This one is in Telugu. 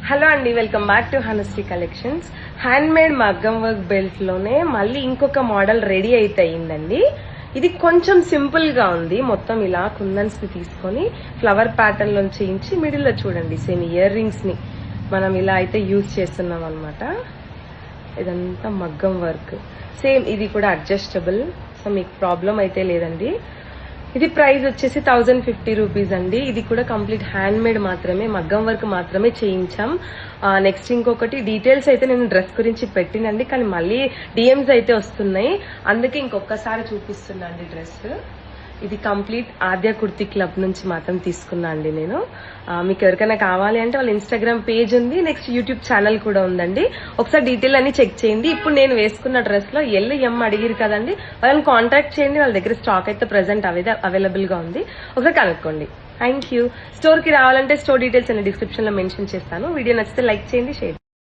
హలో అండి, welcome back to honesty collections. Hand made మగ్గం వర్క్ బెల్ట్ లోనే మళ్ళీ ఇంకొక మోడల్ రెడీ అయితే అయిందండి. ఇది కొంచెం సింపుల్ గా ఉంది. మొత్తం ఇలా కుందన్స్ ని తీసుకొని ఫ్లవర్ ప్యాటర్న్ లో చేయించి మిడిల్ లో చూడండి సేమ్ ఇయర్ రింగ్స్ ని మనం ఇలా అయితే యూజ్ చేస్తున్నాం అనమాట. ఇదంతా మగ్గం వర్క్ సేమ్. ఇది కూడా అడ్జస్టబుల్, సో మీకు ప్రాబ్లం అయితే లేదండి. ఇది ప్రైస్ వచ్చేసి 1050 రూపీస్ అండి. ఇది కూడా కంప్లీట్ హ్యాండ్ మేడ్ మాత్రమే, మగ్గం వర్క్ మాత్రమే చేయించాం. నెక్స్ట్ ఇంకొకటి డీటెయిల్స్ అయితే నేను డ్రెస్ గురించి పెట్టినండి, కానీ మళ్ళీ డిఎంస్ అయితే వస్తున్నాయి, అందుకే ఇంకొకసారి చూపిస్తున్నా అండి డ్రెస్. ఇది కంప్లీట్ ఆద్య కుర్తి క్లబ్ నుంచి మాత్రం తీసుకున్నా అండి నేను. మీకు ఎవరికైనా కావాలి అంటే వాళ్ళ ఇన్స్టాగ్రామ్ పేజ్ ఉంది, నెక్స్ట్ యూట్యూబ్ ఛానల్ కూడా ఉందండి. ఒకసారి డీటెయిల్ అన్ని చెక్ చేయండి. ఇప్పుడు నేను వేసుకున్న డ్రెస్ లో ఎం అడిగిరు కదండి, వాళ్ళని కాంటాక్ట్ చేయండి. వాళ్ళ దగ్గర స్టాక్ అయితే ప్రెసెంట్ అవైలబుల్ గా ఉంది, ఒకసారి కనుక్కోండి. Thank you. స్టోర్ కి రావాలంటే స్టోర్ డీటెయిల్స్ అన్ని డిస్క్రిప్షన్ లో మెన్షన్ చేస్తాను. వీడియో నచ్చితే లైక్ చేయండి, షేర్